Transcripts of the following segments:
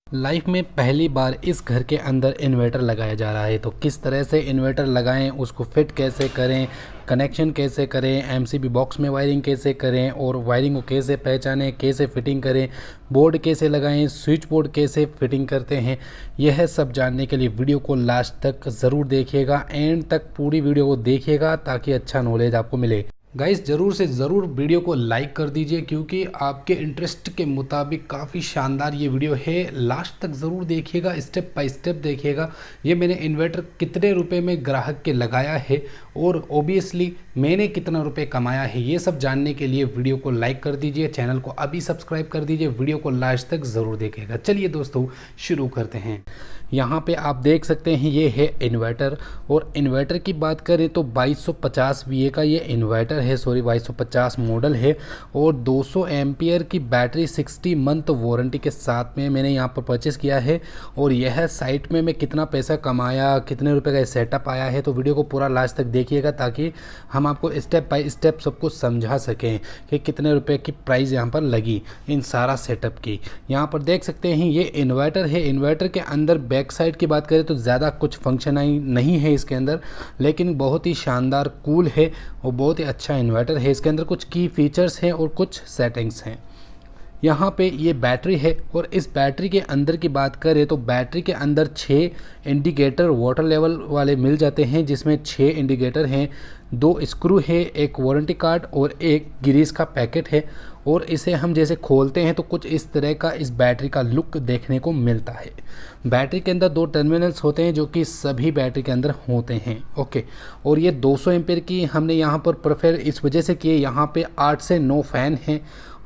Life में पहली बार इस घर के अंदर इन्वर्टर लगाया जा रहा है, तो किस तरह से इन्वर्टर लगाएं, उसको फिट कैसे करें, कनेक्शन कैसे करें, एमसीबी बॉक्स में वायरिंग कैसे करें और वायरिंग को कैसे पहचानें, कैसे फिटिंग करें, बोर्ड कैसे लगाएं, स्विच बोर्ड कैसे फिटिंग करते हैं, यह सब जानने के लिए वीडियो को लास्ट तक ज़रूर देखिएगा। एंड तक पूरी वीडियो को देखिएगा ताकि अच्छा नॉलेज आपको मिले। गाइस ज़रूर से ज़रूर वीडियो को लाइक कर दीजिए क्योंकि आपके इंटरेस्ट के मुताबिक काफ़ी शानदार ये वीडियो है। लास्ट तक ज़रूर देखिएगा, स्टेप बाय स्टेप देखिएगा। ये मैंने इन्वर्टर कितने रुपए में ग्राहक के लगाया है और ओबियसली मैंने कितना रुपए कमाया है, ये सब जानने के लिए वीडियो को लाइक कर दीजिए, चैनल को अभी सब्सक्राइब कर दीजिए, वीडियो को लास्ट तक ज़रूर देखिएगा। चलिए दोस्तों शुरू करते हैं। यहाँ पे आप देख सकते हैं ये है इन्वर्टर, और इन्वर्टर की बात करें तो 2250 VA का ये इन्वर्टर है, 2250 मॉडल है, और 200 एम्पियर की बैटरी 60 मंथ वारंटी के साथ में मैंने यहाँ पर परचेज़ किया है। और यह साइट में मैं कितना पैसा कमाया, कितने रुपए का सेटअप आया है, तो वीडियो को पूरा लास्ट तक देखिएगा ताकि हम आपको स्टेप बाय स्टेप सब कुछ समझा सकें कि कितने रुपए की प्राइस यहाँ पर लगी इन सारा सेटअप की। यहाँ पर देख सकते हैं ये इन्वर्टर है। इन्वर्टर के अंदर बैक साइड की बात करें तो ज़्यादा कुछ फंक्शन नहीं है इसके अंदर, लेकिन बहुत ही शानदार कूल है और बहुत ही अच्छा इन्वर्टर है। इसके अंदर कुछ की फीचर्स हैं और कुछ सेटिंग्स हैं। यहाँ पे ये बैटरी है, और इस बैटरी के अंदर की बात करें तो बैटरी के अंदर 6 इंडिकेटर वाटर लेवल वाले मिल जाते हैं, जिसमें 6 इंडिकेटर हैं, 2 स्क्रू है, एक वारंटी कार्ड और एक ग्रीस का पैकेट है। और इसे हम जैसे खोलते हैं तो कुछ इस तरह का इस बैटरी का लुक देखने को मिलता है। बैटरी के अंदर 2 टर्मिनल्स होते हैं जो कि सभी बैटरी के अंदर होते हैं। ओके, और ये 200 एम्पीयर की हमने यहाँ पर प्रेफर इस वजह से किए, यहाँ पे 8 से 9 फ़ैन हैं,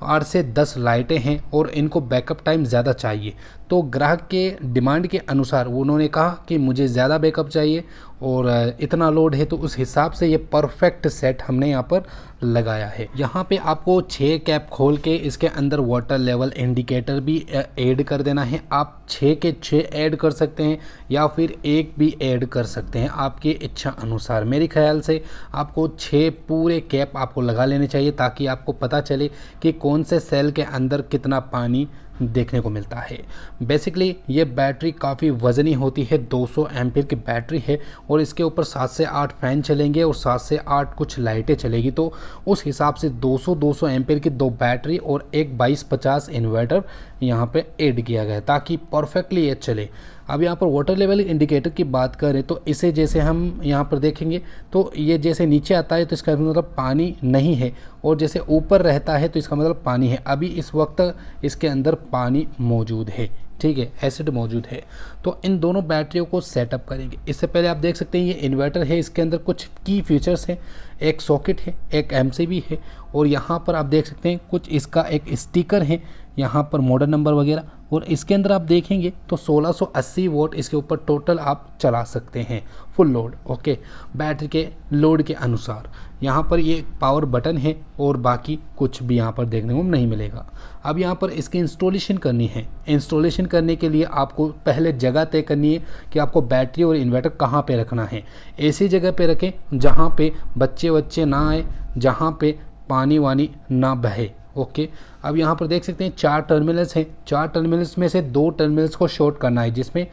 8 से 10 लाइटें हैं और इनको बैकअप टाइम ज़्यादा चाहिए। तो ग्राहक के डिमांड के अनुसार उन्होंने कहा कि मुझे ज़्यादा बैकअप चाहिए और इतना लोड है, तो उस हिसाब से ये परफेक्ट सेट हमने यहाँ पर लगाया है। यहाँ पे आपको 6 कैप खोल के इसके अंदर वाटर लेवल इंडिकेटर भी ऐड कर देना है। आप 6 के 6 ऐड कर सकते हैं या फिर एक भी ऐड कर सकते हैं आपकी इच्छा अनुसार। मेरे ख्याल से आपको 6 पूरे कैप आपको लगा लेने चाहिए ताकि आपको पता चले कि कौन से सेल के अंदर कितना पानी देखने को मिलता है। बेसिकली ये बैटरी काफ़ी वज़नी होती है, 200 एम्पीयर की बैटरी है, और इसके ऊपर 7 से 8 फ़ैन चलेंगे और 7 से 8 कुछ लाइटें चलेगी। तो उस हिसाब से 200 एम्पीयर की 2 बैटरी और एक 2250 इन्वर्टर यहाँ पे ऐड किया गया है ताकि परफेक्टली ये चले। अब यहाँ पर वाटर लेवल इंडिकेटर की बात करें तो इसे जैसे हम यहाँ पर देखेंगे तो ये जैसे नीचे आता है तो इसका मतलब पानी नहीं है, और जैसे ऊपर रहता है तो इसका मतलब पानी है। अभी इस वक्त इसके अंदर पानी मौजूद है, ठीक है, एसिड मौजूद है। तो इन दोनों बैटरियों को सेटअप करेंगे। इससे पहले आप देख सकते हैं ये इन्वर्टर है, इसके अंदर कुछ की फीचर्स हैं, एक सॉकेट है, एक एमसीबी है, और यहाँ पर आप देख सकते हैं कुछ इसका एक स्टिकर है, यहाँ पर मॉडल नंबर वगैरह। और इसके अंदर आप देखेंगे तो 1680 वोट इसके ऊपर टोटल आप चला सकते हैं फुल लोड। ओके, बैटरी के लोड के अनुसार यहाँ पर ये पावर बटन है और बाकी कुछ भी यहाँ पर देखने को नहीं मिलेगा। अब यहाँ पर इसकी इंस्टॉलेशन करनी है। इंस्टॉलेशन करने के लिए आपको पहले जगह तय करनी है कि आपको बैटरी और इन्वर्टर कहाँ पे रखना है। ऐसी जगह पे रखें जहाँ पे बच्चे ना आए, जहाँ पे पानी वानी ना बहे। ओके, अब यहाँ पर देख सकते हैं 4 टर्मिनल्स हैं। 4 टर्मिनल्स में से 2 टर्मिनल्स को शॉर्ट करना है, जिसमें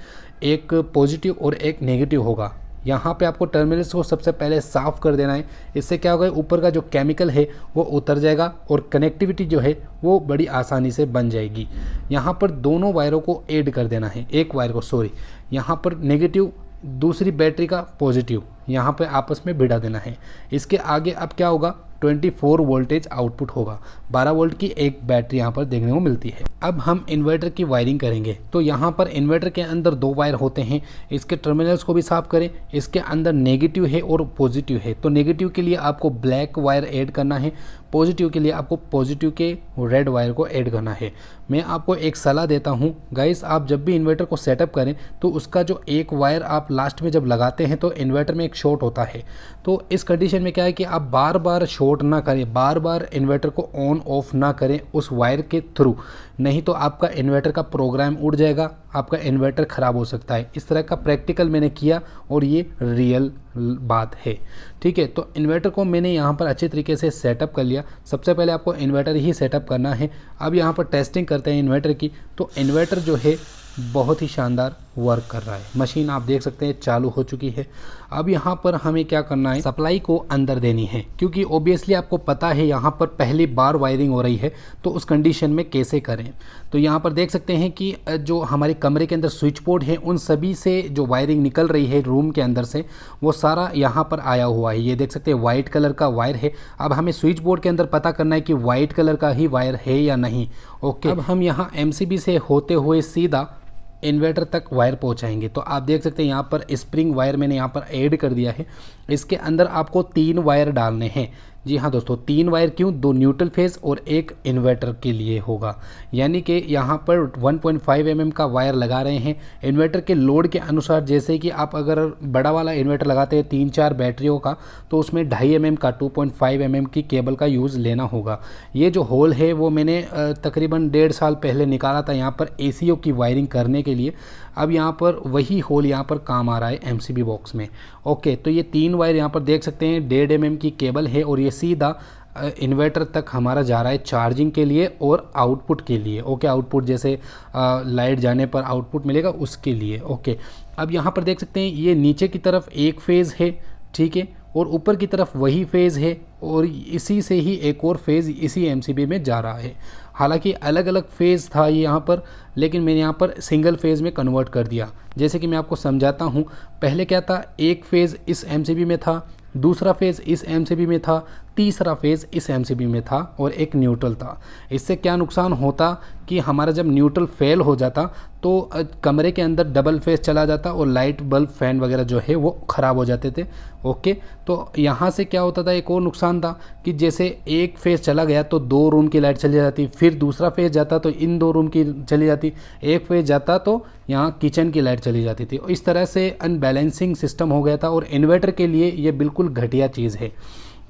एक पॉजिटिव और एक नेगेटिव होगा। यहाँ पे आपको टर्मिनल्स को सबसे पहले साफ़ कर देना है। इससे क्या होगा, ऊपर का जो केमिकल है वो उतर जाएगा और कनेक्टिविटी जो है वो बड़ी आसानी से बन जाएगी। यहाँ पर दोनों वायरों को ऐड कर देना है, एक वायर को, सॉरी, यहाँ पर नेगेटिव, दूसरी बैटरी का पॉजिटिव, यहाँ पे आपस में भिड़ा देना है। इसके आगे अब क्या होगा, 24 वोल्टेज आउटपुट होगा। 12 वोल्ट की एक बैटरी यहाँ पर देखने को मिलती है। अब हम इन्वर्टर की वायरिंग करेंगे। तो यहाँ पर इन्वर्टर के अंदर 2 वायर होते हैं, इसके टर्मिनल्स को भी साफ करें। इसके अंदर नेगेटिव है और पॉजिटिव है, तो नेगेटिव के लिए आपको ब्लैक वायर ऐड करना है, पॉजिटिव के लिए आपको पॉजिटिव के रेड वायर को ऐड करना है। मैं आपको एक सलाह देता हूँ गाइस, आप जब भी इन्वर्टर को सेटअप करें तो उसका जो एक वायर आप लास्ट में जब लगाते हैं तो इन्वर्टर में एक शॉर्ट होता है। तो इस कंडीशन में क्या है कि आप बार बार शॉर्ट ना करें, बार बार इन्वर्टर को ऑन ऑफ ना करें उस वायर के थ्रू, नहीं तो आपका इन्वर्टर का प्रोग्राम उड़ जाएगा, आपका इन्वर्टर ख़राब हो सकता है। इस तरह का प्रैक्टिकल मैंने किया और ये रियल बात है, ठीक है। तो इन्वर्टर को मैंने यहाँ पर अच्छे तरीके से सेटअप कर लिया। सबसे पहले आपको इन्वर्टर ही सेटअप करना है। अब यहाँ पर टेस्टिंग करते हैं इन्वर्टर की। तो इन्वर्टर जो है बहुत ही शानदार वर्क कर रहा है। मशीन आप देख सकते हैं चालू हो चुकी है। अब यहाँ पर हमें क्या करना है, सप्लाई को अंदर देनी है, क्योंकि ओबियसली आपको पता है यहाँ पर पहली बार वायरिंग हो रही है, तो उस कंडीशन में कैसे करें। तो यहाँ पर देख सकते हैं कि जो हमारे कमरे के अंदर स्विच बोर्ड है उन सभी से जो वायरिंग निकल रही है रूम के अंदर से, वो सारा यहाँ पर आया हुआ है। ये देख सकते हैं वाइट कलर का वायर है। अब हमें स्विच बोर्ड के अंदर पता करना है कि वाइट कलर का ही वायर है या नहीं। ओके, अब हम यहाँ MCB से होते हुए सीधा इन्वर्टर तक वायर पहुंचाएंगे। तो आप देख सकते हैं यहाँ पर स्प्रिंग वायर मैंने यहाँ पर ऐड कर दिया है। इसके अंदर आपको 3 वायर डालने हैं। जी हाँ दोस्तों, 3 वायर क्यों, 2 न्यूट्रल फेज और 1 इन्वर्टर के लिए होगा। यानी कि यहाँ पर 1.5 mm का वायर लगा रहे हैं इन्वर्टर के लोड के अनुसार। जैसे कि आप अगर बड़ा वाला इन्वर्टर लगाते हैं 3-4 बैटरियों का, तो उसमें 2.5 mm का 2.5 mm की केबल का यूज़ लेना होगा। ये जो होल है वो मैंने तकरीबन 1.5 साल पहले निकाला था यहाँ पर ACO की वायरिंग करने के लिए। अब यहाँ पर वही होल यहाँ पर काम आ रहा है MCB बॉक्स में। ओके, तो ये 3 वायर यहाँ पर देख सकते हैं 1.5 mm की केबल है, और ये सीधा इन्वर्टर तक हमारा जा रहा है चार्जिंग के लिए और आउटपुट के लिए। ओके, आउटपुट जैसे लाइट जाने पर आउटपुट मिलेगा उसके लिए। ओके, अब यहाँ पर देख सकते हैं ये नीचे की तरफ एक फेज़ है, ठीक है, और ऊपर की तरफ वही फेज़ है, और इसी से ही एक और फेज़ इसी MCB में जा रहा है। हालांकि अलग अलग फेज़ था ये यहाँ पर, लेकिन मैंने यहाँ पर सिंगल फेज़ में कन्वर्ट कर दिया। जैसे कि मैं आपको समझाता हूँ, पहले क्या था, एक फेज़ इस MCB में था, दूसरा फेज़ इस MCB में था, तीसरा फेज़ इस MCB में था, और एक न्यूट्रल था। इससे क्या नुकसान होता कि हमारा जब न्यूट्रल फेल हो जाता तो कमरे के अंदर डबल फेज़ चला जाता और लाइट बल्ब फैन वगैरह जो है वो ख़राब हो जाते थे। ओके, तो यहाँ से क्या होता था, एक और नुकसान था कि जैसे एक फेज़ चला गया तो 2 रूम की लाइट चली जाती, फिर दूसरा फेज़ जाता तो इन 2 रूम की चली जाती, एक फेज़ जाता तो यहाँ किचन की लाइट चली जाती थी। इस तरह से अनबैलेंसिंग सिस्टम हो गया था, और इन्वर्टर के लिए ये बिल्कुल घटिया चीज़ है।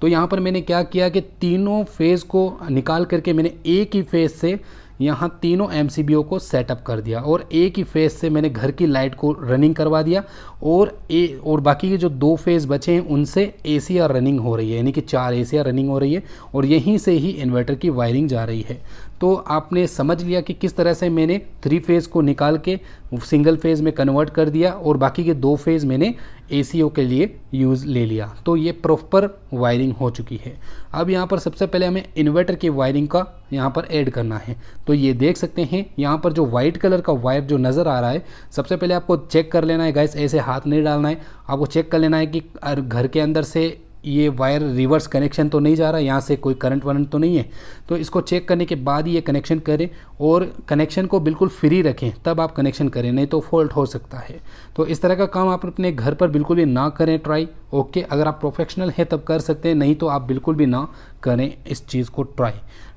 तो यहाँ पर मैंने क्या किया कि तीनों फेज़ को निकाल करके मैंने एक ही फेज़ से यहाँ तीनों MCBO को सेटअप कर दिया, और एक ही फेज़ से मैंने घर की लाइट को रनिंग करवा दिया, और बाकी के जो 2 फेज़ बचे हैं उनसे ACR रनिंग हो रही है, यानी कि 4 ACR रनिंग हो रही है, और यहीं से ही इन्वर्टर की वायरिंग जा रही है। तो आपने समझ लिया कि किस तरह से मैंने 3 फेज़ को निकाल के सिंगल फेज़ में कन्वर्ट कर दिया, और बाकी के 2 फेज़ मैंने ACO के लिए यूज़ ले लिया। तो ये प्रॉपर वायरिंग हो चुकी है। अब यहाँ पर सबसे पहले हमें इन्वर्टर की वायरिंग का यहाँ पर ऐड करना है। तो ये देख सकते हैं यहाँ पर जो वाइट कलर का वायर जो नज़र आ रहा है, सबसे पहले आपको चेक कर लेना है गाइस, ऐसे हाथ नहीं डालना है, आपको चेक कर लेना है कि घर के अंदर से ये वायर रिवर्स कनेक्शन तो नहीं जा रहा, यहाँ से कोई करंट वरंट तो नहीं है। तो इसको चेक करने के बाद ही ये कनेक्शन करें, और कनेक्शन को बिल्कुल फ्री रखें, तब आप कनेक्शन करें, नहीं तो फॉल्ट हो सकता है। तो इस तरह का काम आप अपने घर पर बिल्कुल भी ना करें ट्राई। ओके, अगर आप प्रोफेशनल हैं तब कर सकते हैं, नहीं तो आप बिल्कुल भी ना करें इस चीज़ को ट्राई,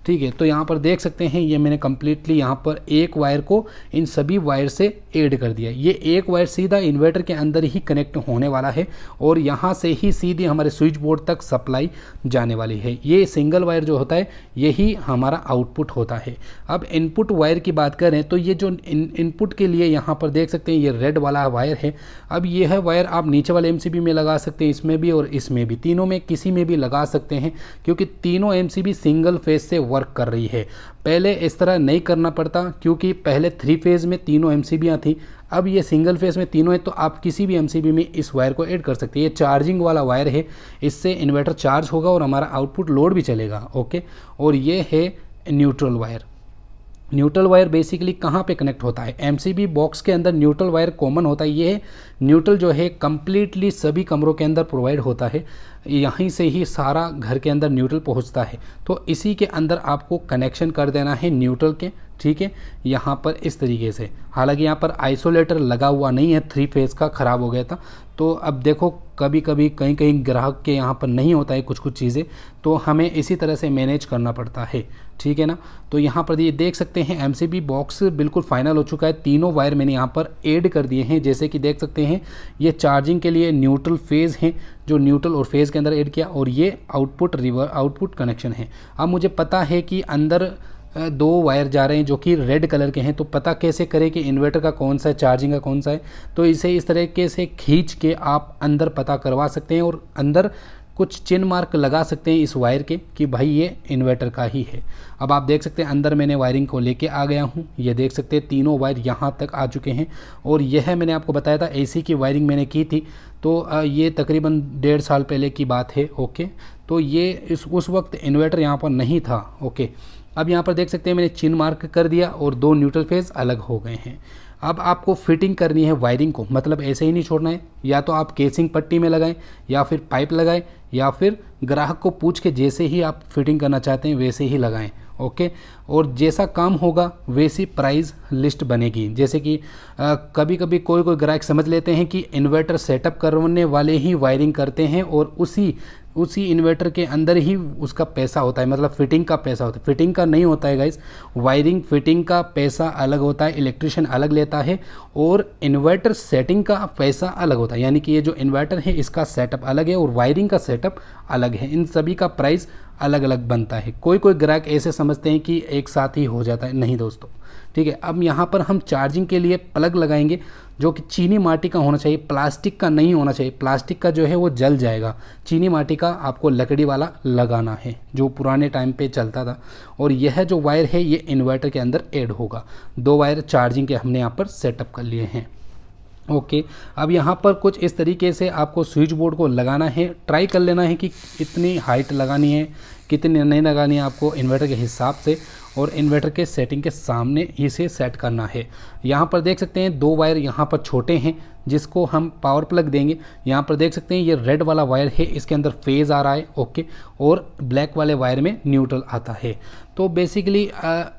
ठीक है। तो यहाँ पर देख सकते हैं ये मैंने कम्प्लीटली यहाँ पर एक वायर को इन सभी वायर से ऐड कर दिया। ये एक वायर सीधा इन्वर्टर के अंदर ही कनेक्ट होने वाला है, और यहाँ से ही सीधी हमारे स्विच बोर्ड तक सप्लाई जाने वाली है। ये सिंगल वायर जो होता है यही हमारा आउटपुट होता है। अब इनपुट वायर की बात करें तो ये जो इनपुट के लिए यहाँ पर देख सकते हैं ये रेड वाला वायर है। अब ये है वायर आप नीचे वाले MCB में लगा सकते हैं, इसमें भी और इसमें भी, तीनों में किसी में भी लगा सकते हैं, क्योंकि तीनों MCB सिंगल फेज से वर्क कर रही है। पहले इस तरह नहीं करना पड़ता, क्योंकि पहले 3 फेज़ में तीनों MCBयाँ थी, अब ये सिंगल फेज़ में तीनों है, तो आप किसी भी MCB में इस वायर को ऐड कर सकते हैं। ये चार्जिंग वाला वायर है, इससे इन्वर्टर चार्ज होगा और हमारा आउटपुट लोड भी चलेगा। ओके, और ये है neutral wire. Neutral wire basically कहाँ पे कनेक्ट होता है, MCB बॉक्स के अंदर न्यूट्रल वायर कॉमन होता है। ये न्यूट्रल जो है कम्प्लीटली सभी कमरों के अंदर प्रोवाइड होता है, यहीं से ही सारा घर के अंदर न्यूट्रल पहुंचता है। तो इसी के अंदर आपको कनेक्शन कर देना है न्यूट्रल के, ठीक है, यहाँ पर इस तरीके से। हालांकि यहाँ पर आइसोलेटर लगा हुआ नहीं है, 3 फेज़ का ख़राब हो गया था। तो अब देखो कभी कभी कहीं कहीं ग्राहक के यहाँ पर नहीं होता है कुछ चीज़ें, तो हमें इसी तरह से मैनेज करना पड़ता है, ठीक है ना। तो यहाँ पर ये देख सकते हैं MCB बॉक्स बिल्कुल फाइनल हो चुका है। तीनों वायर मैंने यहाँ पर ऐड कर दिए हैं, जैसे कि देख सकते हैं ये चार्जिंग के लिए न्यूट्रल फेज़ हैं, जो न्यूट्रल और फेज़ के अंदर ऐड किया, और ये आउटपुट कनेक्शन है। अब मुझे पता है कि अंदर 2 वायर जा रहे हैं जो कि रेड कलर के हैं, तो पता कैसे करें कि इन्वर्टर का कौन सा है, चार्जिंग का कौन सा है। तो इसे इस तरीके से खींच के आप अंदर पता करवा सकते हैं, और अंदर कुछ चिन्ह मार्क लगा सकते हैं इस वायर के कि भाई ये इन्वर्टर का ही है। अब आप देख सकते हैं अंदर मैंने वायरिंग को लेके आ गया हूँ। ये देख सकते हैं तीनों वायर यहाँ तक आ चुके हैं। और यह मैंने आपको बताया था एसी की वायरिंग मैंने की थी, तो ये तकरीबन 1.5 साल पहले की बात है। ओके, तो ये उस वक्त इन्वर्टर यहाँ पर नहीं था। ओके, अब यहाँ पर देख सकते हैं मैंने चिन्ह मार्क कर दिया और 2 न्यूट्रल फेज अलग हो गए हैं। अब आपको फिटिंग करनी है वायरिंग को, मतलब ऐसे ही नहीं छोड़ना है। या तो आप केसिंग पट्टी में लगाएं, या फिर पाइप लगाएं, या फिर ग्राहक को पूछ के जैसे ही आप फिटिंग करना चाहते हैं वैसे ही लगाएं। ओके, और जैसा काम होगा वैसी प्राइस लिस्ट बनेगी। जैसे कि कभी कभी कोई ग्राहक समझ लेते हैं कि इन्वर्टर सेटअप करवाने वाले ही वायरिंग करते हैं और उसी इन्वर्टर के अंदर ही उसका पैसा होता है, मतलब फिटिंग का पैसा होता है। फिटिंग का नहीं होता है गाइस, वायरिंग फिटिंग का पैसा अलग होता है, इलेक्ट्रिशियन अलग लेता है, और इन्वर्टर सेटिंग का पैसा अलग होता है। यानी कि ये जो इन्वर्टर है इसका सेटअप अलग है और वायरिंग का सेटअप अलग है। इन सभी का प्राइस अलग अलग बनता है। कोई ग्राहक ऐसे समझते हैं कि एक साथ ही हो जाता है, नहीं दोस्तों। ठीक है, अब यहाँ पर हम चार्जिंग के लिए प्लग लगाएंगे जो कि चीनी माटी का होना चाहिए, प्लास्टिक का नहीं होना चाहिए। प्लास्टिक का जो है वो जल जाएगा। चीनी माटी का आपको लकड़ी वाला लगाना है जो पुराने टाइम पे चलता था। और यह जो वायर है ये इन्वर्टर के अंदर ऐड होगा। 2 वायर चार्जिंग के हमने यहाँ पर सेटअप कर लिए हैं। ओके, अब यहाँ पर कुछ इस तरीके से आपको स्विच बोर्ड को लगाना है। ट्राई कर लेना है कि कितनी हाइट लगानी है, कितनी नहीं लगानी है आपको इन्वर्टर के हिसाब से, और इन्वर्टर के सेटिंग के सामने इसे सेट करना है। यहाँ पर देख सकते हैं 2 वायर यहाँ पर छोटे हैं जिसको हम पावर प्लग देंगे। यहाँ पर देख सकते हैं ये रेड वाला वायर है, इसके अंदर फेज़ आ रहा है। ओके, और ब्लैक वाले वायर में न्यूट्रल आता है। तो बेसिकली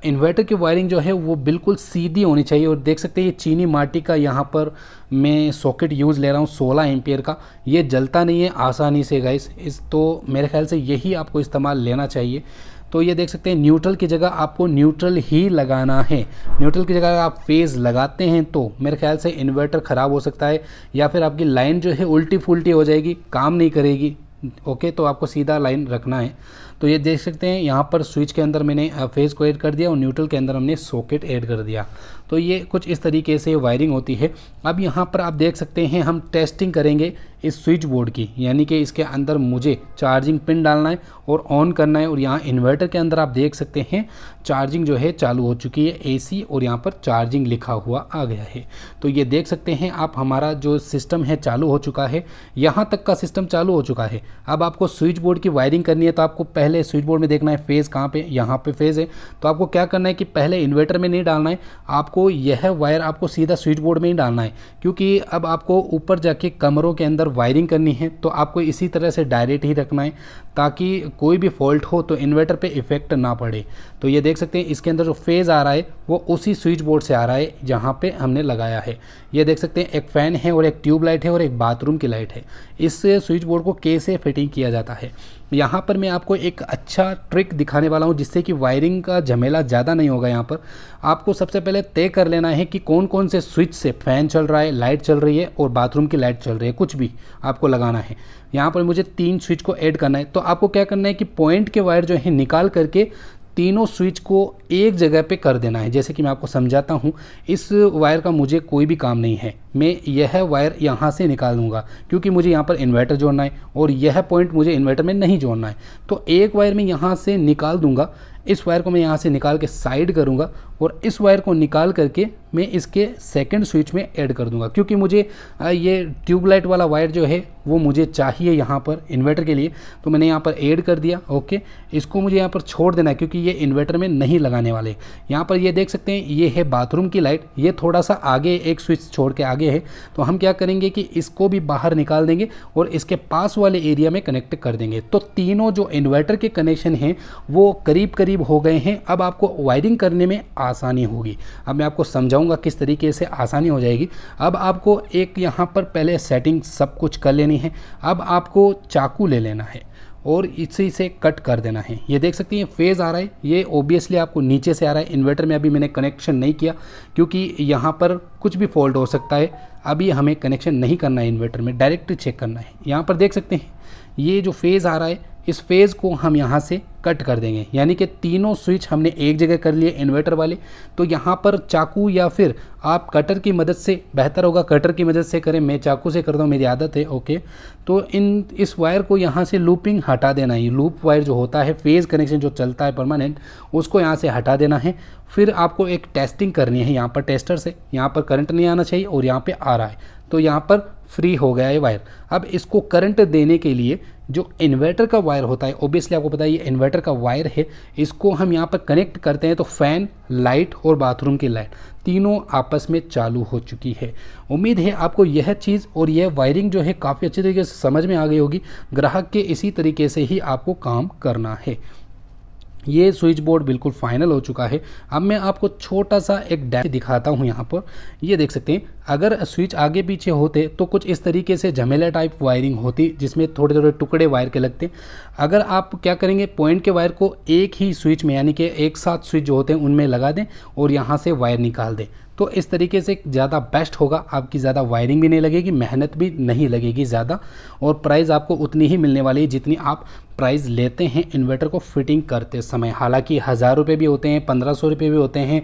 इन्वर्टर की वायरिंग जो है वो बिल्कुल सीधी होनी चाहिए। और देख सकते हैं ये चीनी माटी का यहाँ पर मैं सॉकेट यूज़ ले रहा हूँ 16 एम्पियर का। ये जलता नहीं है आसानी से गाइस, तो मेरे ख्याल से यही आपको इस्तेमाल लेना चाहिए। तो ये देख सकते हैं न्यूट्रल की जगह आपको न्यूट्रल ही लगाना है। न्यूट्रल की जगह अगर आप फेज़ लगाते हैं तो मेरे ख्याल से इन्वर्टर ख़राब हो सकता है, या फिर आपकी लाइन जो है उल्टी फुल्टी हो जाएगी, काम नहीं करेगी। ओके, तो आपको सीधा लाइन रखना है। तो ये देख सकते हैं यहाँ पर स्विच के अंदर मैंने फेज़ को ऐड कर दिया और न्यूट्रल के अंदर हमने सॉकेट ऐड कर दिया। तो ये कुछ इस तरीके से वायरिंग होती है। अब यहाँ पर आप देख सकते हैं हम टेस्टिंग करेंगे इस स्विच बोर्ड की, यानी कि इसके अंदर मुझे चार्जिंग पिन डालना है और ऑन करना है। और यहाँ इन्वर्टर के अंदर आप देख सकते हैं चार्जिंग जो है चालू हो चुकी है, एसी, और यहाँ पर चार्जिंग लिखा हुआ आ गया है। तो ये देख सकते हैं आप हमारा जो सिस्टम है चालू हो चुका है। यहाँ तक का सिस्टम चालू हो चुका है। अब आपको स्विच बोर्ड की वायरिंग करनी है, तो आपको पहले स्विच बोर्ड में देखना है फेज़ कहाँ पे, यहाँ पे फेज़ है। तो आपको क्या करना है कि पहले इन्वर्टर में नहीं डालना है, आपको यह वायर आपको सीधा स्विच बोर्ड में ही डालना है। क्योंकि अब आपको ऊपर जाके कमरों के अंदर वायरिंग करनी है, तो आपको इसी तरह से डायरेक्ट ही रखना है ताकि कोई भी फॉल्ट हो तो इन्वर्टर पे इफेक्ट ना पड़े। तो ये देख सकते हैं इसके अंदर जो फेज़ आ रहा है वो उसी स्विच बोर्ड से आ रहा है जहाँ पे हमने लगाया है। ये देख सकते हैं एक फ़ैन है और एक ट्यूब लाइट है और एक बाथरूम की लाइट है। इस स्विच बोर्ड को कैसे फिटिंग किया जाता है, यहाँ पर मैं आपको एक अच्छा ट्रिक दिखाने वाला हूँ जिससे कि वायरिंग का झमेला ज़्यादा नहीं होगा। यहाँ पर आपको सबसे पहले तय कर लेना है कि कौन कौन से स्विच से फ़ैन चल रहा है, लाइट चल रही है और बाथरूम की लाइट चल रही है, कुछ भी आपको लगाना है। यहाँ पर मुझे 3 स्विच को ऐड करना है। तो आपको क्या करना है कि पॉइंट के वायर जो है निकाल करके तीनों स्विच को एक जगह पे कर देना है। जैसे कि मैं आपको समझाता हूँ, इस वायर का मुझे कोई भी काम नहीं है, मैं यह वायर यहाँ से निकाल दूँगा क्योंकि मुझे यहाँ पर इन्वर्टर जोड़ना है और यह पॉइंट मुझे इन्वर्टर में नहीं जोड़ना है। तो एक वायर मैं यहाँ से निकाल दूँगा, इस वायर को मैं यहाँ से निकाल के साइड करूँगा और इस वायर को निकाल करके मैं इसके सेकंड स्विच में ऐड कर दूँगा। क्योंकि मुझे ये ट्यूबलाइट वाला वायर जो है वो मुझे चाहिए यहाँ पर इन्वर्टर के लिए, तो मैंने यहाँ पर ऐड कर दिया। ओके, इसको मुझे यहाँ पर छोड़ देना है क्योंकि ये इन्वर्टर में नहीं लगाने वाले। यहाँ पर ये देख सकते हैं ये है बाथरूम की लाइट, ये थोड़ा सा आगे एक स्विच छोड़ के आगे है। तो हम क्या करेंगे कि इसको भी बाहर निकाल देंगे और इसके पास वाले एरिया में कनेक्ट कर देंगे। तो तीनों जो इन्वर्टर के कनेक्शन हैं वो करीब करीब हो गए हैं। अब आपको वायरिंग करने में आसानी होगी। अब मैं आपको समझाऊंगा किस तरीके से आसानी हो जाएगी। अब आपको एक यहाँ पर पहले सेटिंग सब कुछ कर लेनी है। अब आपको चाकू ले लेना है और इसी से कट कर देना है। ये देख सकते हैं फेज़ आ रहा है, ये ओबियसली आपको नीचे से आ रहा है। इन्वर्टर में अभी मैंने कनेक्शन नहीं किया क्योंकि यहाँ पर कुछ भी फॉल्ट हो सकता है। अभी हमें कनेक्शन नहीं करना है इन्वर्टर में, डायरेक्ट चेक करना है। यहाँ पर देख सकते हैं ये जो फेज़ आ रहा है इस फेज़ को हम यहाँ से कट कर देंगे, यानी कि तीनों स्विच हमने एक जगह कर लिए इन्वर्टर वाले। तो यहाँ पर चाकू या फिर आप कटर की मदद से, बेहतर होगा कटर की मदद से करें, मैं चाकू से करता हूँ, मेरी आदत है। ओके, तो इस वायर को यहाँ से लूपिंग हटा देना है। लूप वायर जो होता है, फेज़ कनेक्शन जो चलता है परमानेंट, उसको यहाँ से हटा देना है। फिर आपको एक टेस्टिंग करनी है यहाँ पर टेस्टर से। यहाँ पर करंट नहीं आना चाहिए और यहाँ पे आ रहा है, तो यहाँ पर फ्री हो गया है वायर। अब इसको करंट देने के लिए जो इन्वर्टर का वायर होता है, ओबियसली आपको पता है ये इन्वर्टर का वायर है, इसको हम यहाँ पर कनेक्ट करते हैं तो फैन, लाइट और बाथरूम की लाइट तीनों आपस में चालू हो चुकी है। उम्मीद है आपको यह चीज़ और यह वायरिंग जो है काफ़ी अच्छी तरीके से समझ में आ गई होगी। ग्राहक के इसी तरीके से ही आपको काम करना है। ये स्विच बोर्ड बिल्कुल फाइनल हो चुका है। अब मैं आपको छोटा सा एक डैश दिखाता हूँ। यहाँ पर ये देख सकते हैं, अगर स्विच आगे पीछे होते तो कुछ इस तरीके से झमेला टाइप वायरिंग होती, जिसमें थोड़े थोड़े टुकड़े वायर के लगते। अगर आप क्या करेंगे, पॉइंट के वायर को एक ही स्विच में, यानी कि एक साथ स्विच जो होते हैं उनमें लगा दें और यहाँ से वायर निकाल दें, तो इस तरीके से ज़्यादा बेस्ट होगा। आपकी ज़्यादा वायरिंग भी नहीं लगेगी, मेहनत भी नहीं लगेगी ज़्यादा, और प्राइस आपको उतनी ही मिलने वाली है जितनी आप प्राइस लेते हैं इन्वर्टर को फिटिंग करते समय। हालांकि 1000 रुपये भी होते हैं, 1500 रुपये भी होते हैं,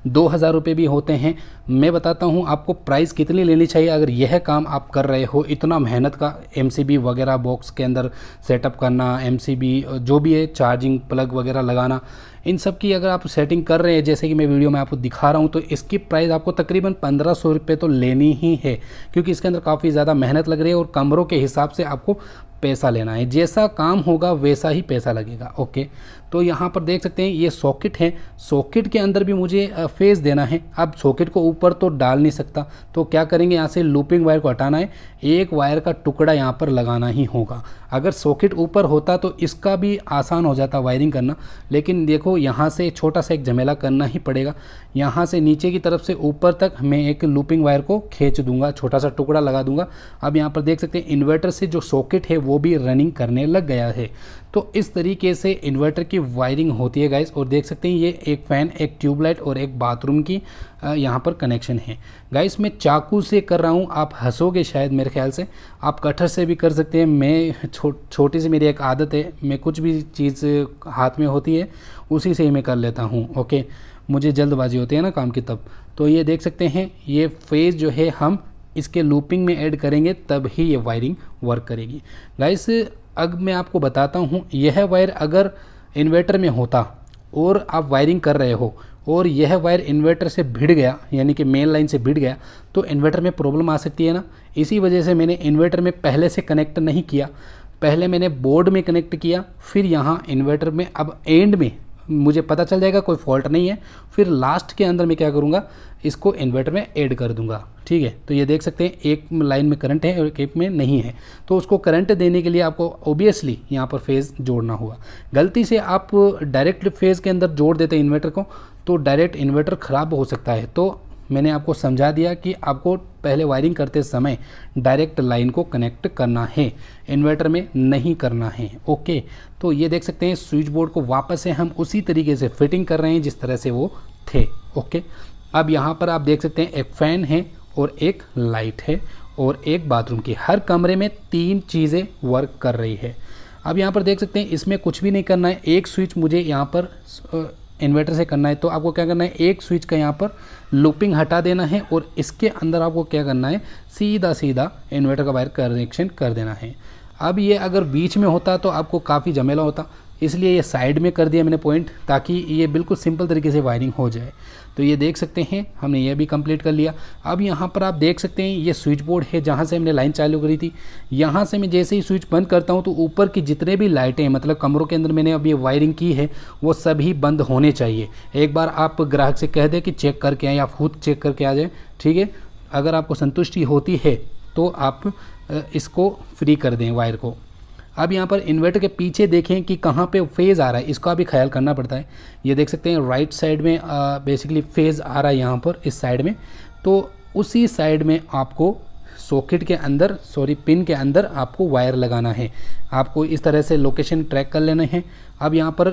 2000 रुपये भी होते हैं। मैं बताता हूं आपको प्राइस कितनी लेनी चाहिए अगर यह काम आप कर रहे हो। इतना मेहनत का MCB वगैरह बॉक्स के अंदर सेटअप करना, MCB जो भी है, चार्जिंग प्लग वगैरह लगाना, इन सब की अगर आप सेटिंग कर रहे हैं, जैसे कि मैं वीडियो में आपको दिखा रहा हूं, तो इसकी प्राइस आपको तकरीबन 1500 रुपये तो लेनी ही है, क्योंकि इसके अंदर काफ़ी ज़्यादा मेहनत लग रही है और कमरों के हिसाब से आपको पैसा लेना है। जैसा काम होगा वैसा ही पैसा लगेगा। ओके, तो यहाँ पर देख सकते हैं ये सॉकेट है। सॉकेट के अंदर भी मुझे फेस देना है। अब सॉकेट को ऊपर तो डाल नहीं सकता, तो क्या करेंगे, यहाँ से लूपिंग वायर को हटाना है, एक वायर का टुकड़ा यहाँ पर लगाना ही होगा। अगर सॉकेट ऊपर होता तो इसका भी आसान हो जाता वायरिंग करना, लेकिन देखो यहाँ से छोटा सा एक झमेला करना ही पड़ेगा। यहाँ से नीचे की तरफ से ऊपर तक मैं एक लूपिंग वायर को खींच दूंगा, छोटा सा टुकड़ा लगा दूंगा। अब यहाँ पर देख सकते हैं इन्वर्टर से जो सॉकेट है वो भी रनिंग करने लग गया है। तो इस तरीके से इन्वर्टर की वायरिंग होती है गाइस। और देख सकते हैं ये एक फ़ैन, एक ट्यूबलाइट और एक बाथरूम की यहाँ पर कनेक्शन है। गाइस मैं चाकू से कर रहा हूँ, आप हंसोगे शायद मेरे ख्याल से, आप कटर से भी कर सकते हैं। मैं छोटी सी मेरी एक आदत है, मैं कुछ भी चीज़ हाथ में होती है उसी से ही मैं कर लेता हूँ। ओके, मुझे जल्दबाजी होती है ना काम की तब। तो ये देख सकते हैं, ये फेज़ जो है हम इसके लूपिंग में ऐड करेंगे तब ही ये वायरिंग वर्क करेगी। गाइस अब मैं आपको बताता हूँ, यह वायर अगर इन्वर्टर में होता और आप वायरिंग कर रहे हो और यह वायर इन्वर्टर से भिड़ गया, यानी कि मेन लाइन से भिड़ गया, तो इन्वर्टर में प्रॉब्लम आ सकती है ना। इसी वजह से मैंने इन्वर्टर में पहले से कनेक्ट नहीं किया, पहले मैंने बोर्ड में कनेक्ट किया, फिर यहाँ इन्वर्टर में। अब एंड में मुझे पता चल जाएगा कोई फॉल्ट नहीं है, फिर लास्ट के अंदर मैं क्या करूँगा, इसको इन्वर्टर में ऐड कर दूंगा। ठीक है, तो ये देख सकते हैं एक लाइन में करंट है और एक में नहीं है, तो उसको करंट देने के लिए आपको ओबियसली यहाँ पर फेज़ जोड़ना होगा। गलती से आप डायरेक्ट फेज़ के अंदर जोड़ देते हैं इन्वर्टर को, तो डायरेक्ट इन्वर्टर ख़राब हो सकता है। तो मैंने आपको समझा दिया कि आपको पहले वायरिंग करते समय डायरेक्ट लाइन को कनेक्ट करना है, इन्वर्टर में नहीं करना है। ओके, तो ये देख सकते हैं स्विच बोर्ड को वापस से हम उसी तरीके से फिटिंग कर रहे हैं जिस तरह से वो थे। ओके, अब यहाँ पर आप देख सकते हैं एक फ़ैन है और एक लाइट है और एक बाथरूम की, हर कमरे में 3 चीज़ें वर्क कर रही है। अब यहाँ पर देख सकते हैं इसमें कुछ भी नहीं करना है, एक स्विच मुझे यहाँ पर इन्वर्टर से करना है। तो आपको क्या करना है, एक स्विच का यहाँ पर लूपिंग हटा देना है और इसके अंदर आपको क्या करना है, सीधा सीधा इन्वर्टर का वायर कनेक्शन कर देना है। अब ये अगर बीच में होता तो आपको काफ़ी झमेला होता, इसलिए ये साइड में कर दिया मैंने पॉइंट, ताकि ये बिल्कुल सिंपल तरीके से वायरिंग हो जाए। तो ये देख सकते हैं हमने ये भी कंप्लीट कर लिया। अब यहाँ पर आप देख सकते हैं ये स्विच बोर्ड है जहाँ से हमने लाइन चालू करी थी। यहाँ से मैं जैसे ही स्विच बंद करता हूँ तो ऊपर की जितने भी लाइटें हैं, मतलब कमरों के अंदर मैंने अभी वायरिंग की है, वो सभी बंद होने चाहिए। एक बार आप ग्राहक से कह दें कि चेक करके आए या खुद चेक करके आ जाए, ठीक है। अगर आपको संतुष्टि होती है तो आप इसको फ्री कर दें वायर को। अब यहाँ पर इन्वर्टर के पीछे देखें कि कहाँ पे फेज़ आ रहा है, इसका भी ख्याल करना पड़ता है। ये देख सकते हैं राइट साइड में बेसिकली फेज़ आ रहा है यहाँ पर इस साइड में, तो उसी साइड में आपको सॉकेट के अंदर, पिन के अंदर आपको वायर लगाना है। आपको इस तरह से लोकेशन ट्रैक कर लेना है। अब यहाँ पर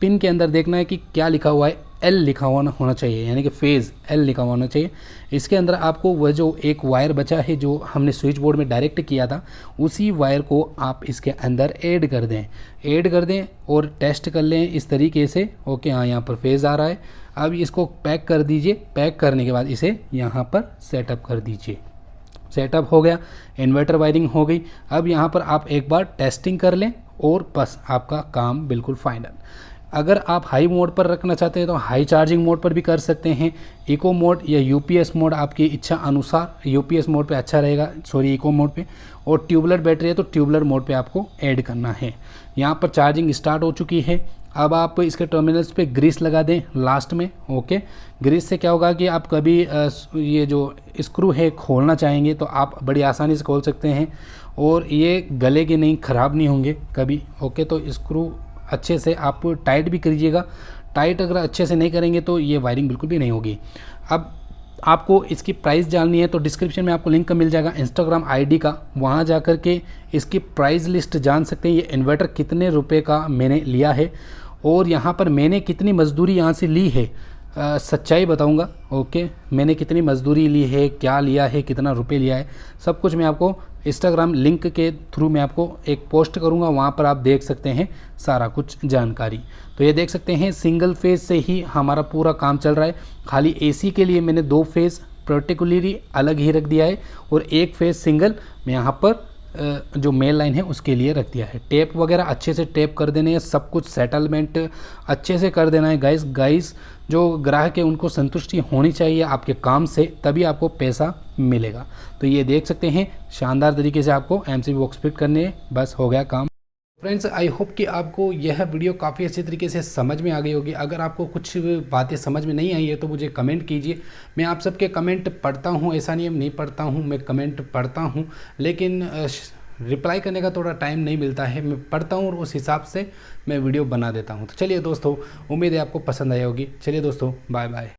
पिन के अंदर देखना है कि क्या लिखा हुआ है, एल लिखा हुआ होना चाहिए, यानी कि फेज़ एल लिखा हुआ होना चाहिए। इसके अंदर आपको वह जो एक वायर बचा है जो हमने स्विच बोर्ड में डायरेक्ट किया था, उसी वायर को आप इसके अंदर ऐड कर दें और टेस्ट कर लें इस तरीके से। ओके, हाँ यहाँ पर फेज़ आ रहा है। अब इसको पैक कर दीजिए। पैक करने के बाद इसे यहाँ पर सेटअप कर दीजिए। सेटअप हो गया, इन्वर्टर वायरिंग हो गई। अब यहाँ पर आप एक बार टेस्टिंग कर लें और बस आपका काम बिल्कुल फाइनल। अगर आप हाई मोड पर रखना चाहते हैं तो हाई चार्जिंग मोड पर भी कर सकते हैं, इको मोड या यूपीएस मोड आपकी इच्छा अनुसार। यूपीएस मोड पे अच्छा रहेगा, इको मोड पे। और ट्यूबलर बैटरी है तो ट्यूबलर मोड पे आपको ऐड करना है। यहाँ पर चार्जिंग स्टार्ट हो चुकी है। अब आप इसके टर्मिनल्स पे ग्रीस लगा दें लास्ट में। ओके, ग्रीस से क्या होगा कि आप कभी ये जो स्क्रू है खोलना चाहेंगे तो आप बड़ी आसानी से खोल सकते हैं और ये गलेगे नहीं, ख़राब नहीं होंगे कभी। ओके, तो स्क्रू अच्छे से आप टाइट भी करिएगा। टाइट अगर अच्छे से नहीं करेंगे तो ये वायरिंग बिल्कुल भी नहीं होगी। अब आपको इसकी प्राइस जाननी है तो डिस्क्रिप्शन में आपको लिंक मिल जाएगा इंस्टाग्राम आईडी का, वहाँ जा कर के इसकी प्राइस लिस्ट जान सकते हैं। ये इन्वर्टर कितने रुपए का मैंने लिया है और यहाँ पर मैंने कितनी मजदूरी यहाँ से ली है, सच्चाई बताऊंगा। ओके, मैंने कितनी मजदूरी ली है, क्या लिया है, कितना रुपए लिया है, सब कुछ मैं आपको इंस्टाग्राम लिंक के थ्रू मैं आपको एक पोस्ट करूंगा, वहाँ पर आप देख सकते हैं सारा कुछ जानकारी। तो ये देख सकते हैं सिंगल फेज़ से ही हमारा पूरा काम चल रहा है। खाली एसी के लिए मैंने 2 फेज़ पर्टिकुलरली अलग ही रख दिया है और 1 फेज़ सिंगल मैं यहाँ पर जो मेल लाइन है उसके लिए रख दिया है। टेप वगैरह अच्छे से टेप कर देने हैं, सब कुछ सेटलमेंट अच्छे से कर देना है गाइस। जो ग्राहक है उनको संतुष्टि होनी चाहिए आपके काम से, तभी आपको पैसा मिलेगा। तो ये देख सकते हैं शानदार तरीके से आपको एमसीबी बॉक्स फिट करने हैं, बस हो गया काम। फ्रेंड्स, आई होप कि आपको यह वीडियो काफ़ी अच्छी तरीके से समझ में आ गई होगी। अगर आपको कुछ बातें समझ में नहीं आई है तो मुझे कमेंट कीजिए। मैं आप सबके कमेंट पढ़ता हूँ, ऐसा नहीं नहीं पढ़ता हूँ, मैं कमेंट पढ़ता हूँ, लेकिन रिप्लाई करने का थोड़ा टाइम नहीं मिलता है। मैं पढ़ता हूँ और उस हिसाब से मैं वीडियो बना देता हूँ। तो चलिए दोस्तों, उम्मीद है आपको पसंद आई होगी। चलिए दोस्तों, बाय बाय।